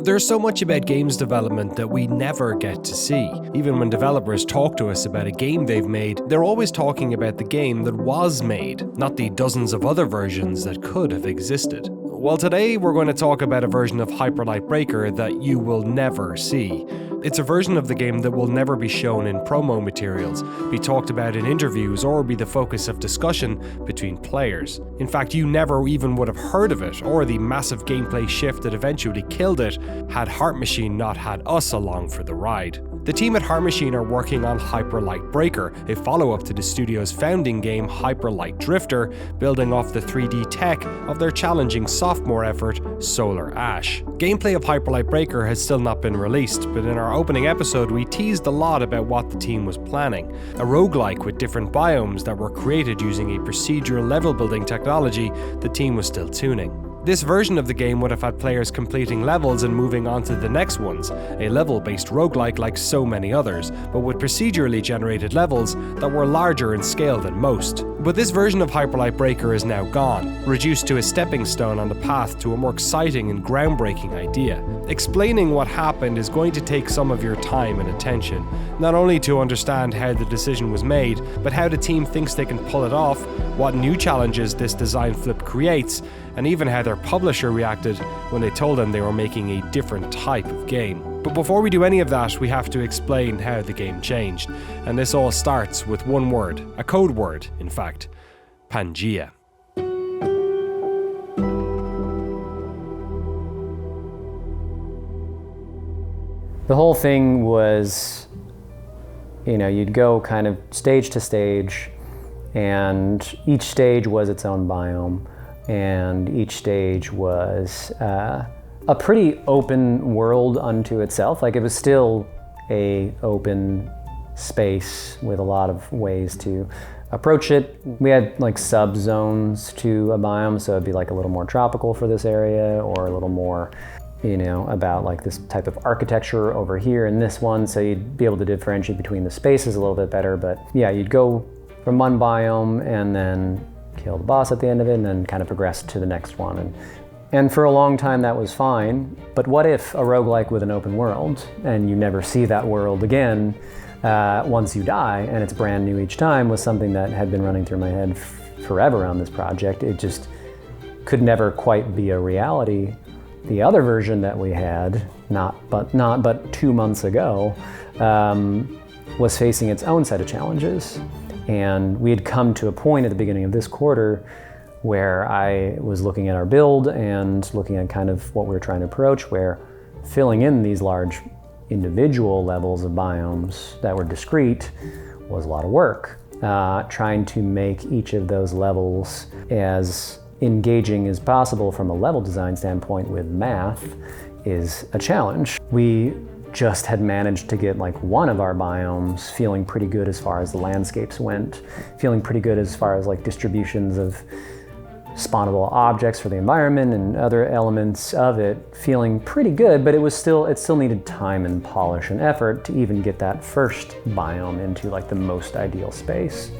There's so much about games development that we never get to see. Even when developers talk to us about a game they've made, they're always talking about the game that was made, not the dozens of other versions that could have existed. Well, today we're going to talk about a version of Hyper Light Breaker that you will never see. It's a version of the game that will never be shown in promo materials, be talked about in interviews, or be the focus of discussion between players. In fact, you never even would have heard of it, or the massive gameplay shift that eventually killed it, had Heart Machine not had us along for the ride. The team at Heart Machine are working on Hyper Light Breaker, a follow-up to the studio's founding game Hyper Light Drifter, building off the 3D tech of their challenging sophomore effort, Solar Ash. Gameplay of Hyper Light Breaker has still not been released, but in our opening episode we teased a lot about what the team was planning. A roguelike with different biomes that were created using a procedural level building technology the team was still tuning. This version of the game would have had players completing levels and moving on to the next ones, a level-based roguelike like so many others, but with procedurally generated levels that were larger in scale than most. But this version of Hyper Light Breaker is now gone, reduced to a stepping stone on the path to a more exciting and groundbreaking idea. Explaining what happened is going to take some of your time and attention, not only to understand how the decision was made, but how the team thinks they can pull it off, what new challenges this design flip creates, and even how their publisher reacted when they told them they were making a different type of game. But before we do any of that, we have to explain how the game changed. And this all starts with one word, a code word, in fact, Pangea. The whole thing was, you'd go kind of stage to stage, and each stage was its own biome. And each stage was a pretty open world unto itself. Like, it was still a open space with a lot of ways to approach it. We had like sub-zones to a biome, so it'd be like a little more tropical for this area, or a little more, about like this type of architecture over here in this one, so you'd be able to differentiate between the spaces a little bit better. But yeah, you'd go from one biome and then kill the boss at the end of it, and then kind of progress to the next one. And for a long time that was fine, but what if a roguelike with an open world, and you never see that world again once you die, and it's brand new each time, was something that had been running through my head forever on this project. It just could never quite be a reality. The other version that we had, not but 2 months ago, was facing its own set of challenges. And we had come to a point at the beginning of this quarter where I was looking at our build and looking at kind of what we were trying to approach, where filling in these large individual levels of biomes that were discrete was a lot of work. Trying to make each of those levels as engaging as possible from a level design standpoint with math is a challenge. We just had managed to get like one of our biomes feeling pretty good as far as the landscapes went, feeling pretty good as far as like distributions of spawnable objects for the environment and other elements of it, feeling pretty good, but it still needed time and polish and effort to even get that first biome into like the most ideal space.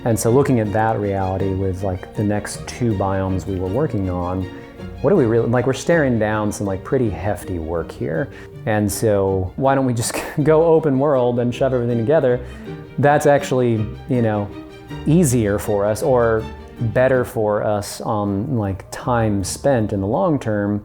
And so looking at that reality with like the next 2 biomes we were working on, what do we really, like, we're staring down some like pretty hefty work here. And so why don't we just go open world and shove everything together? That's actually, easier for us, or better for us on like time spent in the long term.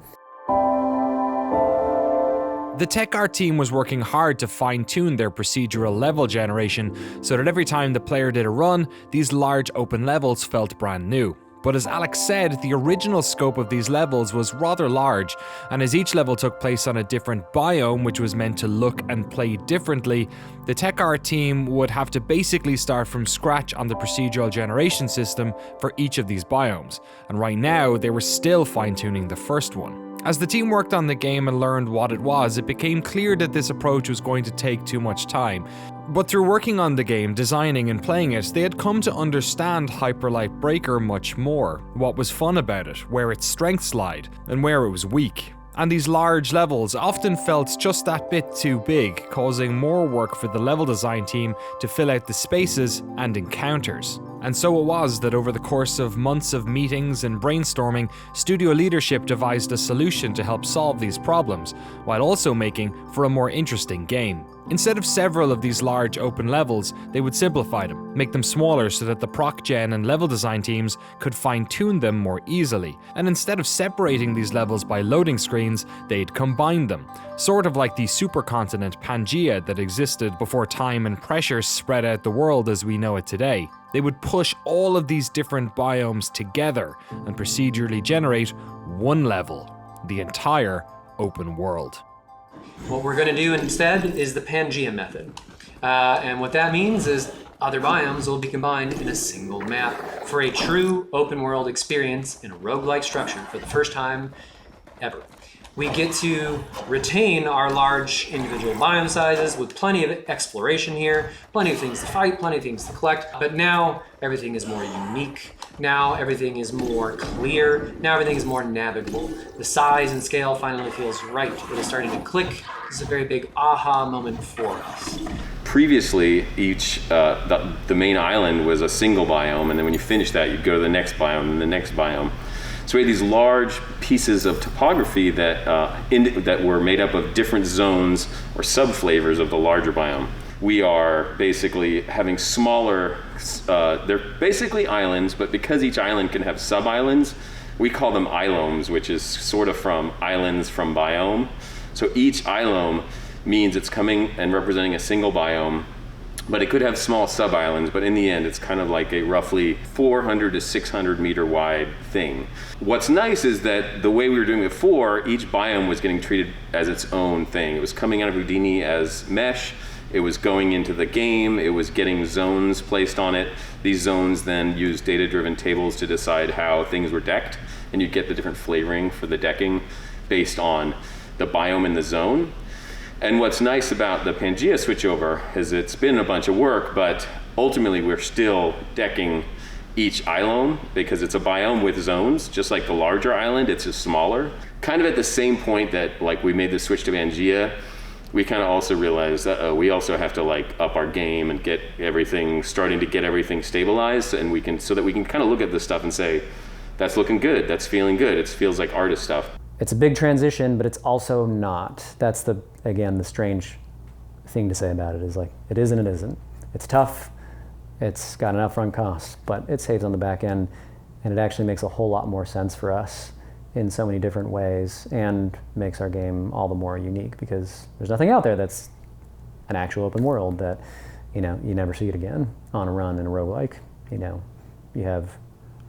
The tech art team was working hard to fine-tune their procedural level generation so that every time the player did a run, these large open levels felt brand new. But as Alex said, the original scope of these levels was rather large, and as each level took place on a different biome which was meant to look and play differently, the tech art team would have to basically start from scratch on the procedural generation system for each of these biomes, and right now they were still fine-tuning the first one. As the team worked on the game and learned what it was, it became clear that this approach was going to take too much time. But through working on the game, designing and playing it, they had come to understand Hyper Light Breaker much more, what was fun about it, where its strengths lied, and where it was weak. And these large levels often felt just that bit too big, causing more work for the level design team to fill out the spaces and encounters. And so it was that over the course of months of meetings and brainstorming, studio leadership devised a solution to help solve these problems, while also making for a more interesting game. Instead of several of these large open levels, they would simplify them, make them smaller so that the proc gen and level design teams could fine-tune them more easily. And instead of separating these levels by loading screens, they'd combine them, sort of like the supercontinent Pangaea that existed before time and pressure spread out the world as we know it today. They would push all of these different biomes together and procedurally generate one level, the entire open world. What we're going to do instead is the Pangaea method. And what that means is other biomes will be combined in a single map for a true open world experience in a roguelike structure for the first time ever. We get to retain our large individual biome sizes with plenty of exploration here, plenty of things to fight, plenty of things to collect, but now everything is more unique. Now everything is more clear. Now everything is more navigable. The size and scale finally feels right. It is starting to click. This is a very big aha moment for us. Previously, the main island was a single biome, and then when you finish that, you'd go to the next biome and the next biome. So we had these large pieces of topography that were made up of different zones or sub-flavors of the larger biome. We are basically having smaller, they're basically islands, but because each island can have sub-islands, we call them ilomes, which is sort of from islands from biome. So each ilome means it's coming and representing a single biome, but it could have small sub-islands, but in the end, it's kind of like a roughly 400 to 600 meter wide thing. What's nice is that the way we were doing before, each biome was getting treated as its own thing. It was coming out of Houdini as mesh, it was going into the game, it was getting zones placed on it. These zones then use data-driven tables to decide how things were decked, and you get the different flavoring for the decking based on the biome in the zone. And what's nice about the Pangaea switchover is it's been a bunch of work, but ultimately we're still decking each ilome because it's a biome with zones, just like the larger island, it's just smaller. Kind of at the same point that like we made the switch to Pangaea, we kind of also realized that we also have to like up our game and get everything, starting to get everything stabilized, and so that we can kind of look at this stuff and say, that's looking good, that's feeling good, it feels like artist stuff. It's a big transition, but it's also not. That's again, the strange thing to say about it is like, it is and it isn't. It's tough, it's got an upfront cost, but it saves on the back end, and it actually makes a whole lot more sense for us in so many different ways, and makes our game all the more unique because there's nothing out there that's an actual open world that, you never see it again on a run in a roguelike. You have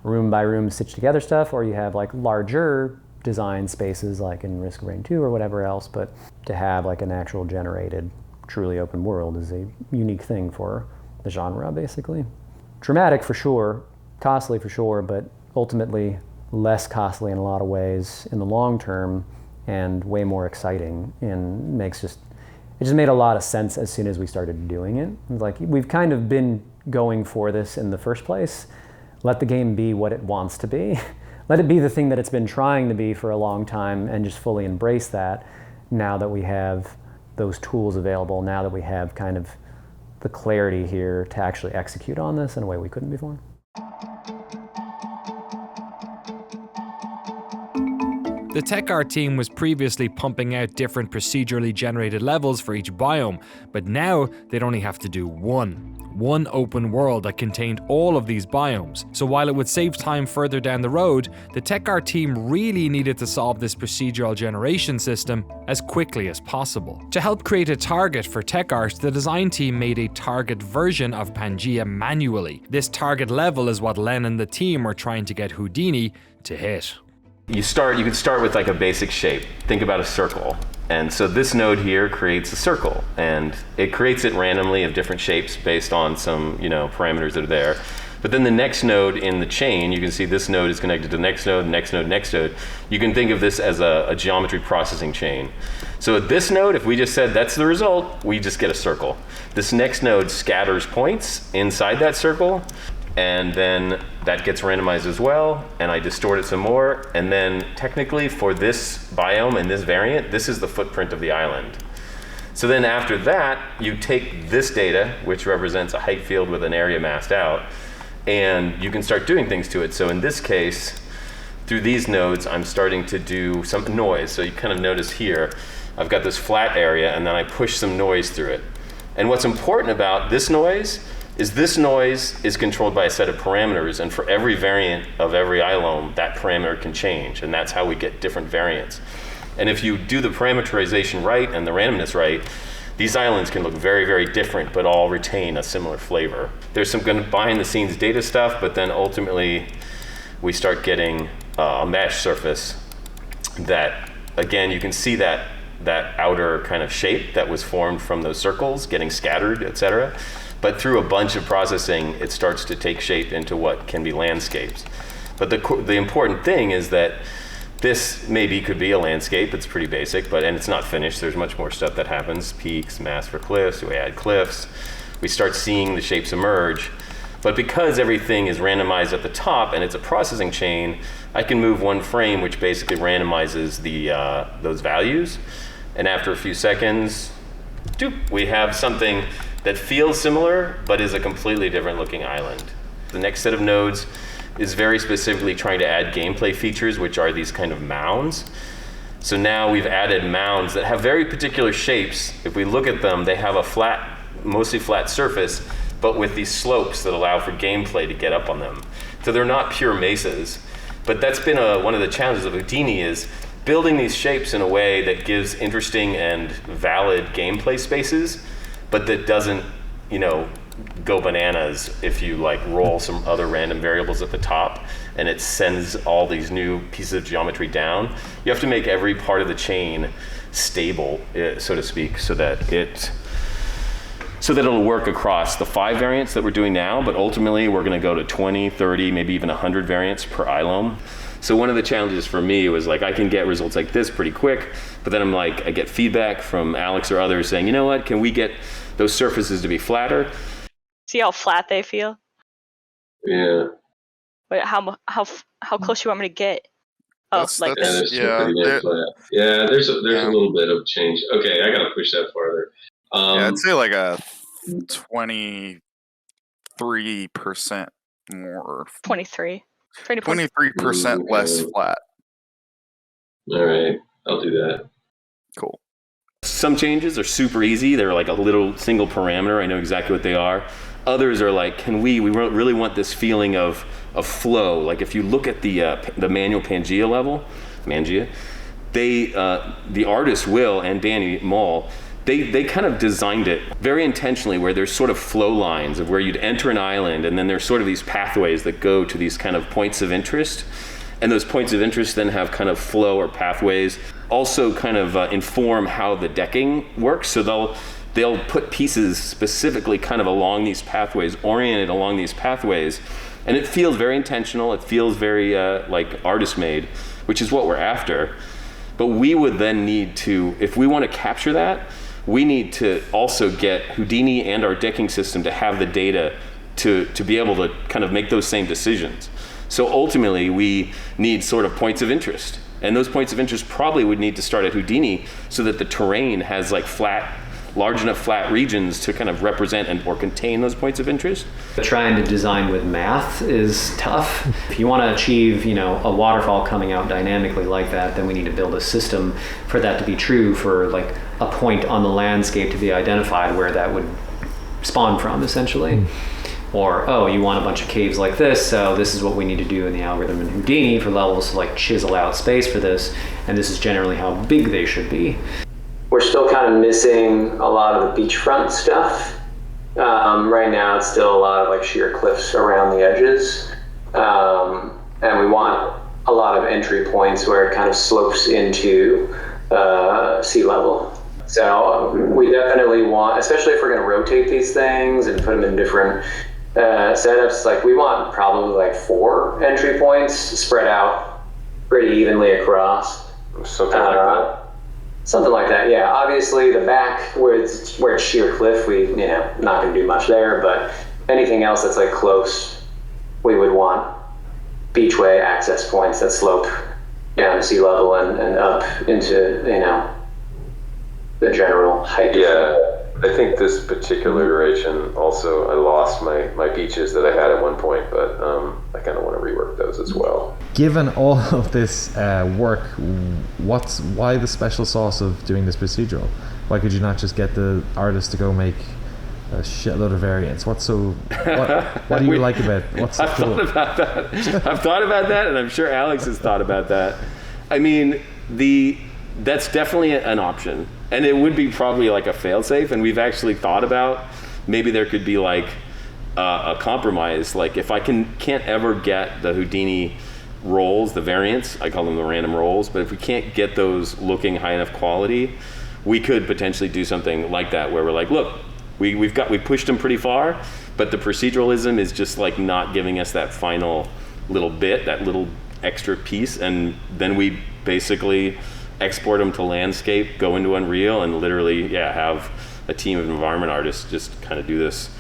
room by room stitched together stuff, or you have like larger design spaces like in Risk of Rain 2 or whatever else, but to have like an actual generated, truly open world is a unique thing for the genre, basically. Dramatic for sure, costly for sure, but ultimately less costly in a lot of ways in the long term, and way more exciting, and it just made a lot of sense as soon as we started doing it. It was like, we've kind of been going for this in the first place. Let the game be what it wants to be. Let it be the thing that it's been trying to be for a long time, and just fully embrace that now that we have those tools available, now that we have kind of the clarity here to actually execute on this in a way we couldn't before. The tech art team was previously pumping out different procedurally generated levels for each biome, but now they'd only have to do one open world that contained all of these biomes. So while it would save time further down the road, the tech art team really needed to solve this procedural generation system as quickly as possible. To help create a target for tech art, the design team made a target version of Pangaea manually. This target level is what Len and the team were trying to get Houdini to hit. You can start with like a basic shape. Think about a circle. And so this node here creates a circle, and it creates it randomly of different shapes based on some, parameters that are there. But then the next node in the chain, you can see this node is connected to the next node, next node, next node. You can think of this as a geometry processing chain. So at this node, if we just said that's the result, we just get a circle. This next node scatters points inside that circle, and then that gets randomized as well, and I distort it some more, and then technically for this biome and this variant, this is the footprint of the island. So then after that, you take this data, which represents a height field with an area masked out, and you can start doing things to it. So in this case, through these nodes, I'm starting to do some noise. So you kind of notice here, I've got this flat area, and then I push some noise through it. And what's important about this noise is controlled by a set of parameters, and for every variant of every island, that parameter can change, and that's how we get different variants. And if you do the parameterization right and the randomness right, these islands can look very, very different, but all retain a similar flavor. There's some behind the scenes data stuff, but then ultimately we start getting a mesh surface that, again, you can see that outer kind of shape that was formed from those circles getting scattered, etc. But through a bunch of processing, it starts to take shape into what can be landscapes. But the important thing is that this maybe could be a landscape. It's pretty basic, and it's not finished. There's much more stuff that happens. Peaks, mass for cliffs, we add cliffs. We start seeing the shapes emerge. But because everything is randomized at the top and it's a processing chain, I can move one frame, which basically randomizes those values. And after a few seconds, we have something that feels similar, but is a completely different looking island. The next set of nodes is very specifically trying to add gameplay features, which are these kind of mounds. So now we've added mounds that have very particular shapes. If we look at them, they have a mostly flat surface, but with these slopes that allow for gameplay to get up on them. So they're not pure mesas. But that's been one of the challenges of Houdini, is building these shapes in a way that gives interesting and valid gameplay spaces, but that doesn't, go bananas if you roll some other random variables at the top and it sends all these new pieces of geometry down. You have to make every part of the chain stable, so to speak, so that it'll work across the 5 variants that we're doing now, but ultimately we're going to go to 20, 30, maybe even 100 variants per ilome. So one of the challenges for me was I can get results like this pretty quick, but then I get feedback from Alex or others saying, you know what, can we get those surfaces to be flatter? See how flat they feel? Yeah. Wait, how close you want me to get? Oh, There's a little bit of change. Okay, I gotta push that farther. I'd say like a 23% more. 23% less flat. All right, I'll do that. Cool. Some changes are super easy. They're like a little single parameter. I know exactly what they are. Others are we really want this feeling of flow. Like if you look at the manual Pangea level, the artist Will and Danny Mull, they kind of designed it very intentionally, where there's sort of flow lines of where you'd enter an island, and then there's sort of these pathways that go to these kind of points of interest. And those points of interest then have kind of flow or pathways, also kind of inform how the decking works. So they'll put pieces specifically kind of along these pathways, oriented along these pathways. And it feels very intentional. It feels very artist made, which is what we're after. But we would then need to, if we want to capture that, we need to also get Houdini and our decking system to have the data to be able to kind of make those same decisions. So ultimately, we need sort of points of interest. And those points of interest probably would need to start at Houdini so that the terrain has large enough flat regions to kind of represent or contain those points of interest. Trying to design with math is tough. If you want to achieve, a waterfall coming out dynamically like that, then we need to build a system for that to be true, for a point on the landscape to be identified where that would spawn from, essentially. Or, you want a bunch of caves like this, so this is what we need to do in the algorithm in Houdini for levels to chisel out space for this, and this is generally how big they should be. We're still kind of missing a lot of the beachfront stuff. Right now it's still a lot of sheer cliffs around the edges. And we want a lot of entry points where it kind of slopes into sea level. So we definitely want, especially if we're going to rotate these things and put them in different setups, we want probably 4 entry points spread out pretty evenly across. Something like that. Something like that, yeah. Obviously, the back where it's sheer cliff, we not going to do much there. But anything else that's close, we would want beachway access points that slope down to sea level and up into the general height. Yeah, I think this particular iteration also, I lost my beaches that I had at one point, but I kind of want to rework those as well. Given all of this work, why the special sauce of doing this procedural? Why could you not just get the artist to go make a shitload of variants? What do you like about it? What's so cool? I've thought about that, and I'm sure Alex has thought about that. I mean, that's definitely an option, and it would be probably like a fail-safe, and we've actually thought about maybe there could be like a compromise, like if I can't ever get the Houdini rolls, the variants, I call them the random rolls, but if we can't get those looking high enough quality, we could potentially do something like that where we're like, look, we pushed them pretty far, but the proceduralism is just like not giving us that final little bit, that little extra piece, and then we basically export them to landscape, go into Unreal, and literally, have a team of environment artists just kind of do this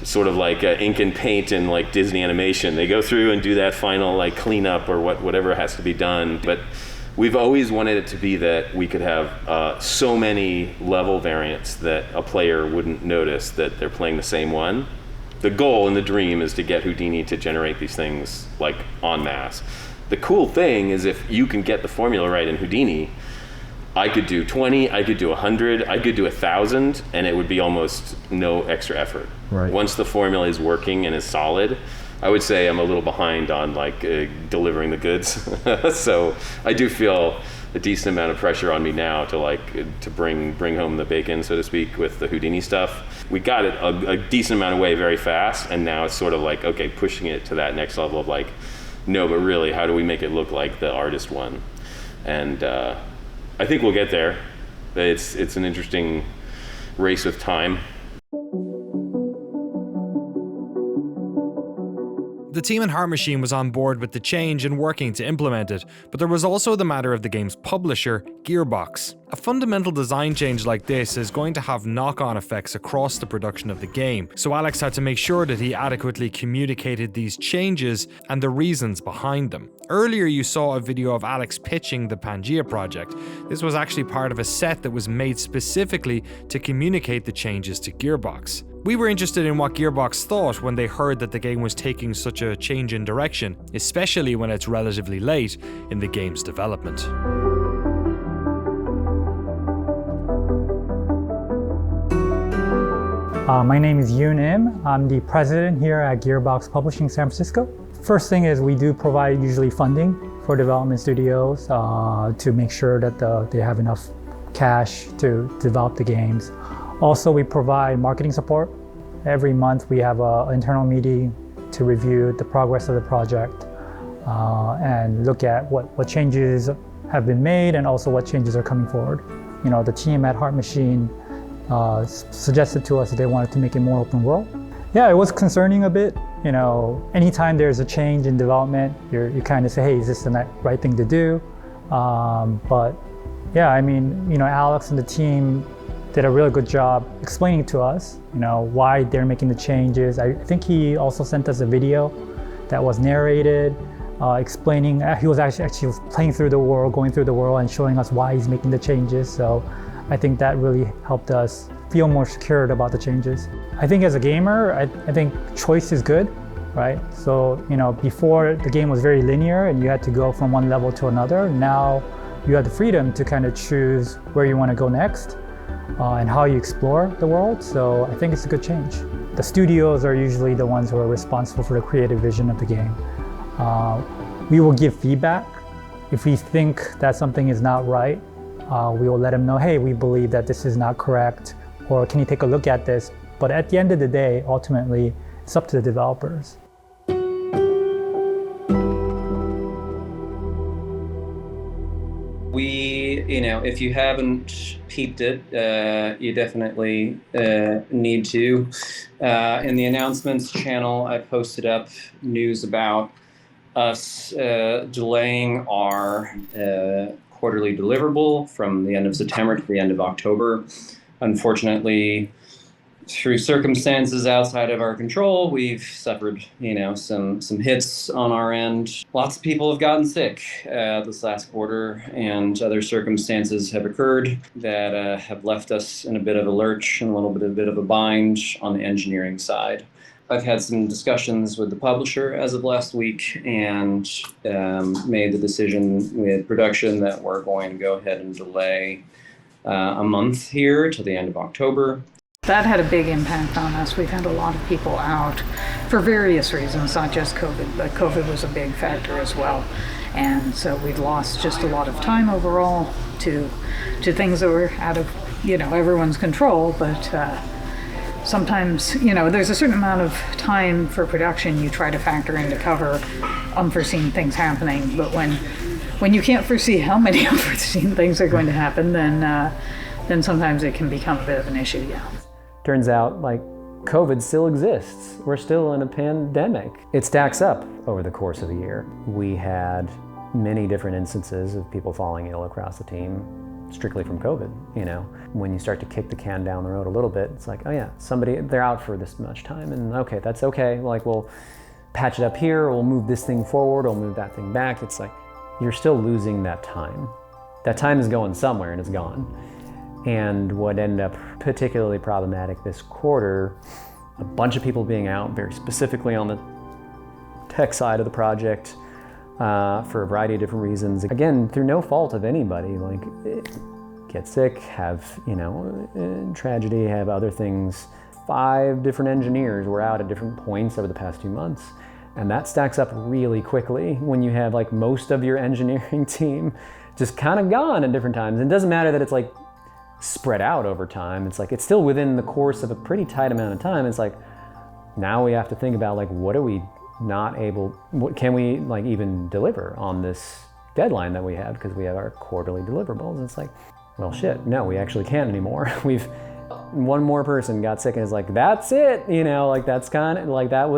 sort of like ink and paint and like Disney animation. They go through and do that final like cleanup or whatever has to be done. But we've always wanted it to be that we could have so many level variants that a player wouldn't notice that they're playing the same one. The goal and the dream is to get Houdini to generate these things like en masse. The cool thing is if you can get the formula right in Houdini, I could do 20, I could do 100, I could do 1,000, and it would be almost no extra effort. Right. Once the formula is working and is solid, I would say I'm a little behind on like delivering the goods. So I do feel a decent amount of pressure on me now to bring home the bacon, so to speak, with the Houdini stuff. We got it a decent amount of way very fast, and now it's sort of like, okay, pushing it to that next level of like, no, but really, how do we make it look like the artist one? And I think we'll get there. It's an interesting race with time. The team in Heart Machine was on board with the change and working to implement it, but there was also the matter of the game's publisher, Gearbox. A fundamental design change like this is going to have knock-on effects across the production of the game, so Alex had to make sure that he adequately communicated these changes and the reasons behind them. Earlier you saw a video of Alex pitching the Pangea project. This was actually part of a set that was made specifically to communicate the changes to Gearbox. We were interested in what Gearbox thought when they heard that the game was taking such a change in direction, especially when it's relatively late in the game's development. My name is Yoon Im. I'm the president here at Gearbox Publishing San Francisco. First thing is we do provide usually funding for development studios to make sure that they have enough cash to develop the games. Also, we provide marketing support. Every month we have an internal meeting to review the progress of the project and look at what changes have been made and also what changes are coming forward. You know, the team at Heart Machine suggested to us that they wanted to make it more open world. Yeah, it was concerning a bit. You know, anytime there's a change in development, you kind of say, hey, is this the right thing to do? But yeah, I mean, you know, Alex and the team did a really good job explaining to us, you know, why they're making the changes. I think he also sent us a video that was narrated, explaining, he was actually playing through the world, going through the world and showing us why he's making the changes. So I think that really helped us feel more secured about the changes. I think as a gamer, I think choice is good, right? So, you know, before the game was very linear and you had to go from one level to another. Now you have the freedom to kind of choose where you want to go next. And how you explore the world, so I think it's a good change. The studios are usually the ones who are responsible for the creative vision of the game. We will give feedback. If we think that something is not right, we will let them know, hey, we believe that this is not correct, or can you take a look at this? But at the end of the day, ultimately, it's up to the developers. You know, if you haven't peeped it, you definitely need to. In the announcements channel, I posted up news about us delaying our quarterly deliverable from the end of September to the end of October. Unfortunately, through circumstances outside of our control, we've suffered, some hits on our end. Lots of people have gotten sick this last quarter, and other circumstances have occurred that have left us in a bit of a lurch and a bit of a bind on the engineering side. I've had some discussions with the publisher as of last week and made the decision with production that we're going to go ahead and delay a month here to the end of October. That had a big impact on us. We've had a lot of people out for various reasons, not just COVID, but COVID was a big factor as well. And so we've lost just a lot of time overall to things that were out of, everyone's control. But sometimes, there's a certain amount of time for production you try to factor in to cover unforeseen things happening. But when you can't foresee how many unforeseen things are going to happen, then sometimes it can become a bit of an issue, yeah. Turns out, COVID still exists. We're still in a pandemic. It stacks up over the course of a year. We had many different instances of people falling ill across the team, strictly from COVID, When you start to kick the can down the road a little bit, it's like, oh yeah, they're out for this much time, and okay, that's okay. We'll patch it up here, we'll move this thing forward, we'll move that thing back. It's like, you're still losing that time. That time is going somewhere and it's gone. And what ended up particularly problematic this quarter, a bunch of people being out, very specifically on the tech side of the project, for a variety of different reasons. Again, through no fault of anybody, get sick, have, tragedy, have other things. 5 different engineers were out at different points over the past 2 months. And that stacks up really quickly when you have most of your engineering team just kind of gone at different times. And it doesn't matter that it's spread out over time. It's it's still within the course of a pretty tight amount of time. It's now we have to think about what are we not able, what can we even deliver on this deadline that we have, because we have our quarterly deliverables. It's well, shit, no, we actually can't anymore. One more person got sick and it's that's it, that's kind of that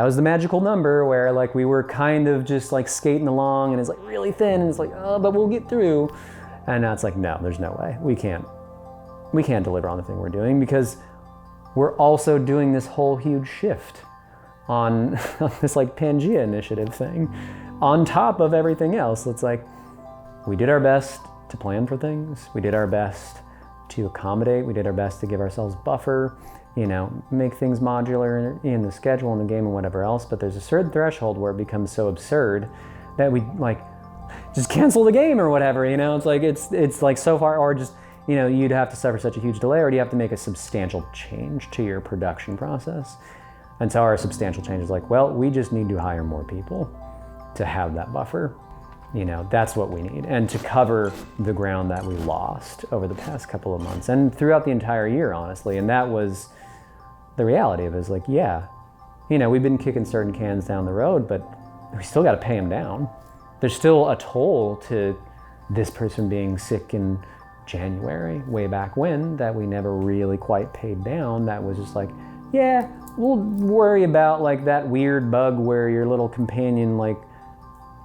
was the magical number where we were kind of just skating along and it's really thin and it's oh, but we'll get through. And now it's no, there's no way. We can't deliver on the thing we're doing, because we're also doing this whole huge shift on this Pangea initiative thing on top of everything else. It's we did our best to plan for things. We did our best to accommodate. We did our best to give ourselves buffer, make things modular in the schedule and the game and whatever else. But there's a certain threshold where it becomes so absurd that we just cancel the game or whatever, it's so far, or just, you'd have to suffer such a huge delay, or do you have to make a substantial change to your production process? And so our substantial change is well, we just need to hire more people to have that buffer. That's what we need. And to cover the ground that we lost over the past couple of months and throughout the entire year, honestly. And that was the reality of it, is yeah, we've been kicking certain cans down the road, but we still got to pay them down. There's still a toll to this person being sick in January, way back when, that we never really quite paid down. That was just yeah, we'll worry about that weird bug where your little companion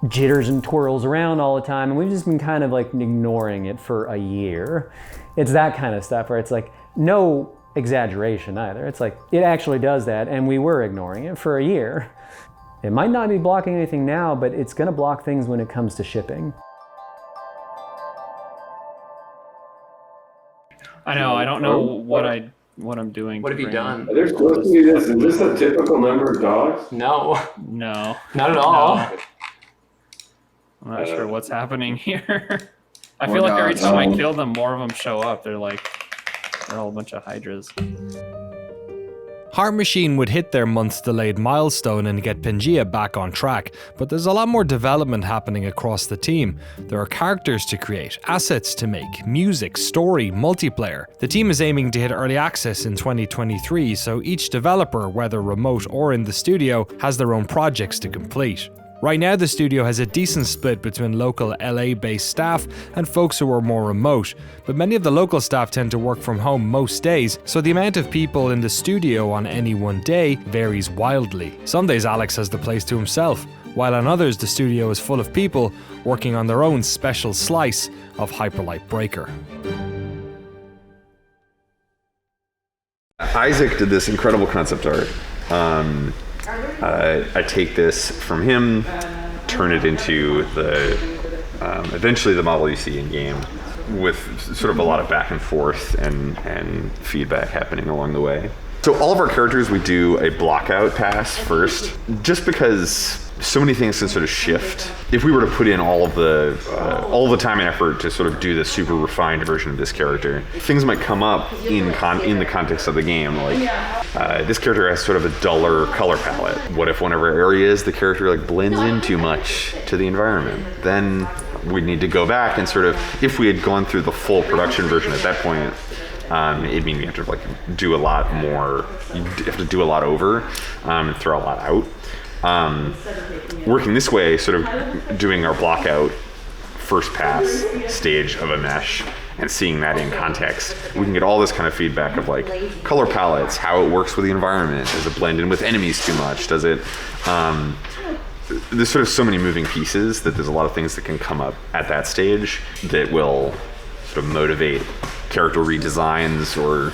jitters and twirls around all the time. And we've just been kind of ignoring it for a year. It's that kind of stuff where it's no exaggeration either. It's it actually does that, and we were ignoring it for a year. It might not be blocking anything now, but it's going to block things when it comes to shipping. I know. I don't know what I'm doing. What have you done? Are there supposed to be this? Is this a typical number of dogs? No. No. Not at all. No. I'm not sure what's happening here. I feel every time I kill them, more of them show up. They're all a bunch of hydras. Heart Machine would hit their month's delayed milestone and get Pangea back on track, but there's a lot more development happening across the team. There are characters to create, assets to make, music, story, multiplayer. The team is aiming to hit early access in 2023, so each developer, whether remote or in the studio, has their own projects to complete. Right now, the studio has a decent split between local LA-based staff and folks who are more remote, but many of the local staff tend to work from home most days, so the amount of people in the studio on any one day varies wildly. Some days Alex has the place to himself, while on others the studio is full of people working on their own special slice of Hyperlight Breaker. Isaac did this incredible concept art. I take this from him, turn it into the eventually the model you see in game, with sort of a lot of back and forth and feedback happening along the way. So all of our characters, we do a blockout pass first, just because so many things can sort of shift. If we were to put in all the time and effort to sort of do the super refined version of this character, things might come up in the context of the game. Like this character has sort of a duller color palette. What if one of our areas the character like blends in too much to the environment? Then we'd need to go back and sort of, if we had gone through the full production version at that point, it'd mean we have to like do a lot more. You have to do a lot over and throw a lot out. Working this way, sort of doing our block out first pass stage of a mesh and seeing that in context, we can get all this kind of feedback of like color palettes, how it works with the environment. Does it blend in with enemies too much? Does it, there's sort of so many moving pieces that there's a lot of things that can come up at that stage that will sort of motivate character redesigns, or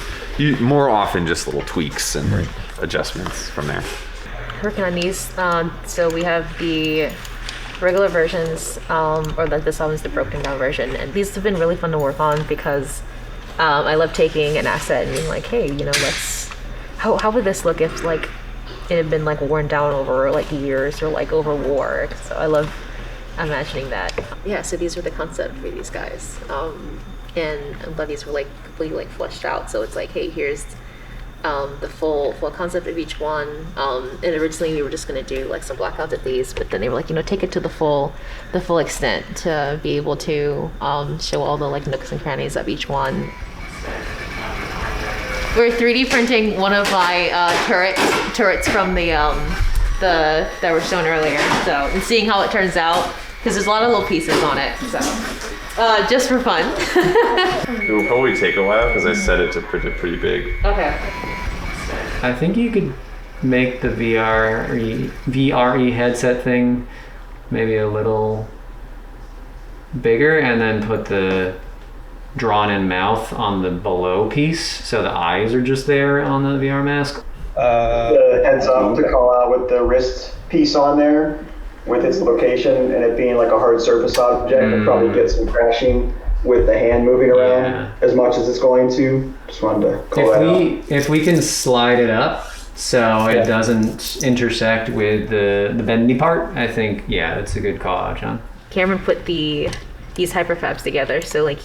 more often just little tweaks and adjustments from there. Working on these, so we have the regular versions, or this one is the broken down version, and these have been really fun to work on because I love taking an asset and being like, hey, you know, how would this look if like it had been like worn down over like years or like over war? So I love imagining that. Yeah, so these are the concept for these guys, and I love these were like completely like fleshed out. So it's like, hey, here's the full concept of each one. And originally we were just gonna do like some blackouts of these, but then they were like, you know, take it to the full extent to be able to show all the like nooks and crannies of each one. We're 3D printing one of my turrets from the that were shown earlier. So, and seeing how it turns out, because there's a lot of little pieces on it. So, just for fun. It will probably take a while because I set it to print it pretty big. Okay. I think you could make the VRE headset thing maybe a little bigger, and then put the drawn-in mouth on the below piece, so the eyes are just there on the VR mask. The heads up to call out with the wrist piece on there, with its location, and it being like a hard surface object, and probably get some crashing with the hand moving around as much as it's going to. Just wanted to call that out. If we can slide it up so it doesn't intersect with the bendy part, I think, yeah, that's a good call out, John. Cameron put these hyperfabs together, so like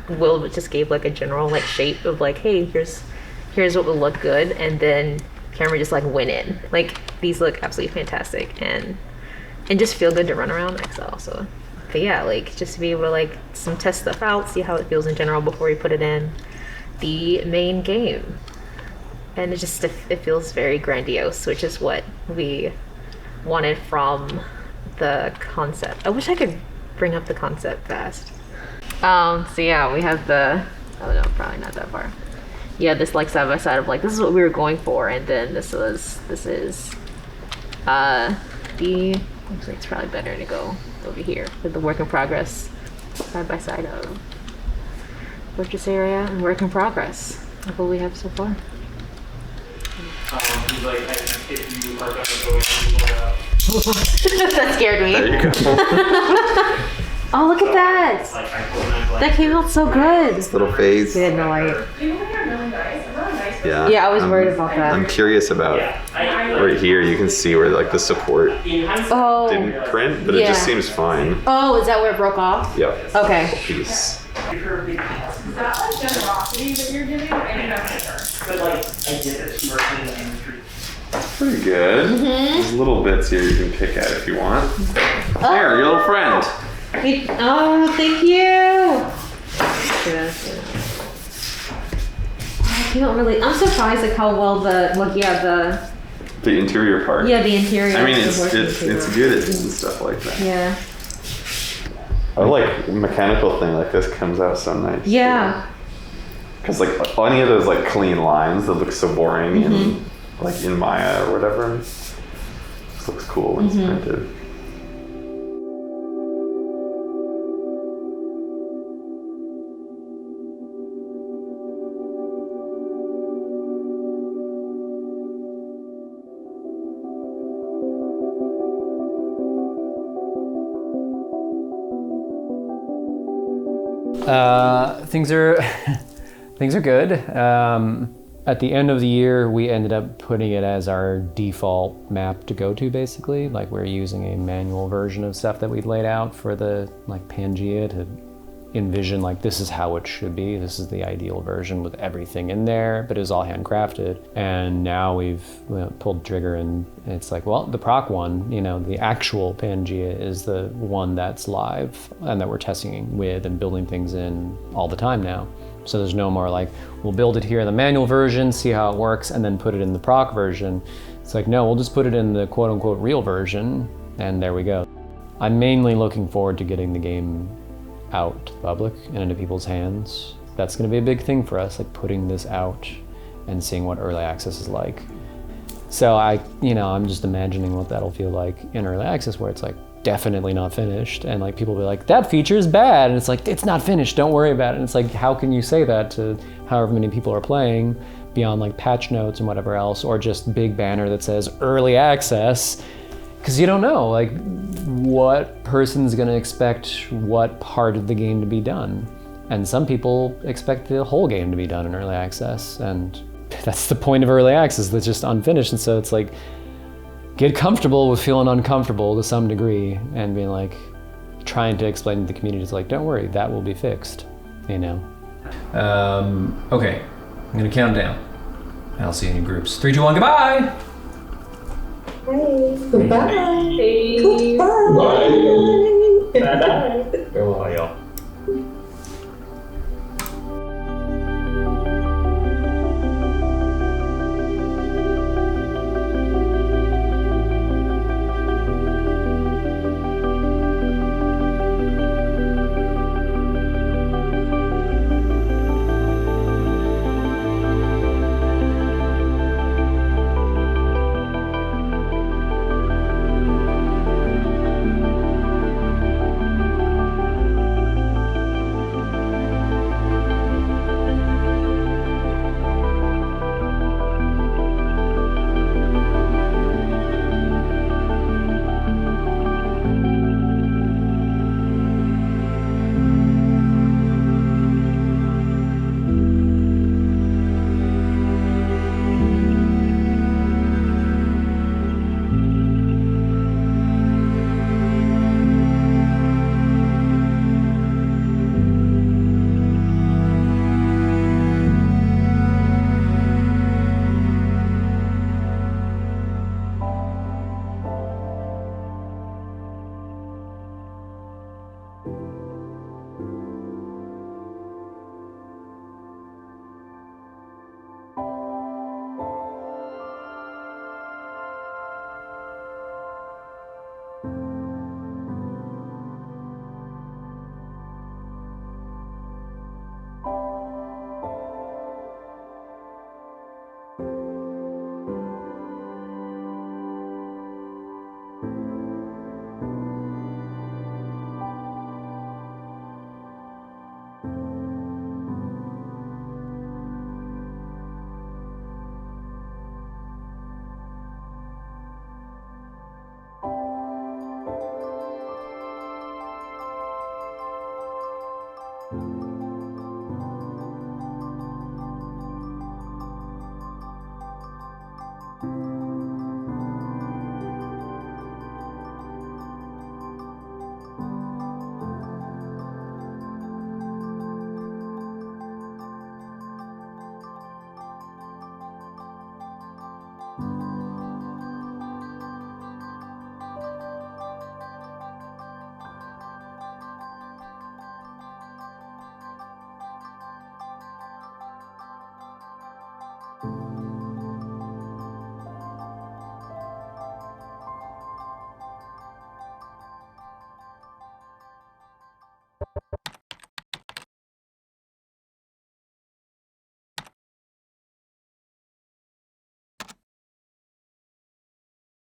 Will just gave like a general like shape of like, hey, here's what would look good, and then Cameron just like went in. Like these look absolutely fantastic and just feel good to run around Excel. So, but yeah, like just to be able to like test stuff out, see how it feels in general before we put it in the main game. And it feels very grandiose, which is what we wanted from the concept. I wish I could bring up the concept fast. So yeah, we have the, oh no, probably not that far. Yeah, this like side by side of like, this is what we were going for, and then this is actually it's probably better to go over here with the work in progress side by side of purchase area and work in progress of what we have so far. He's like, if you are gonna go that scared me. There you go. Oh, look at that! That came out so good. This little phase. We had no light. Yeah. Yeah, I was worried about that. I'm curious about right here. You can see where like the support didn't print, but it just seems fine. Oh, is that where it broke off? Yep. Okay. Piece. Is that like generosity that you're giving? I think that's but like I did it for in the industry. Pretty good. There's little bits here you can pick at if you want. There, your little friend. Oh, thank you. I'm surprised like how well the interior part. Yeah, the interior. I mean, it's good at doing stuff like that. Yeah. I like mechanical thing like this comes out so nice. Yeah. Because like any of those like clean lines that look so boring in like in Maya or whatever, this looks cool when it's printed. Things are things are good. At the end of the year, we ended up putting it as our default map to go to, basically. Like, we're using a manual version of stuff that we'd laid out for the Pangea to envision, like, this is how it should be. This is the ideal version with everything in there, but it was all handcrafted. And now we've pulled the trigger, and it's like, well, the proc one, the actual Pangea is the one that's live and that we're testing with and building things in all the time now. So there's no more like, we'll build it here in the manual version, see how it works, and then put it in the proc version. It's like, no, we'll just put it in the quote unquote real version, and there we go. I'm mainly looking forward to getting the game out to the public and into people's hands. That's gonna be a big thing for us, like putting this out and seeing what early access is like. So I'm just imagining what that'll feel like in early access, where it's like, definitely not finished, and like people will be like, that feature is bad, and it's like, it's not finished, don't worry about it. And it's like, how can you say that to however many people are playing beyond like patch notes and whatever else, or just big banner that says early access, because you don't know like what person's gonna expect what part of the game to be done. And some people expect the whole game to be done in early access, and that's the point of early access, that's just unfinished. And so it's like, get comfortable with feeling uncomfortable to some degree and being like, trying to explain to the community, it's like, don't worry, that will be fixed, Okay, I'm gonna count down. I'll see you in groups. 3, 2, 1, goodbye! Hey. Goodbye. Hey. Goodbye. Bye-bye. Farewell, y'all.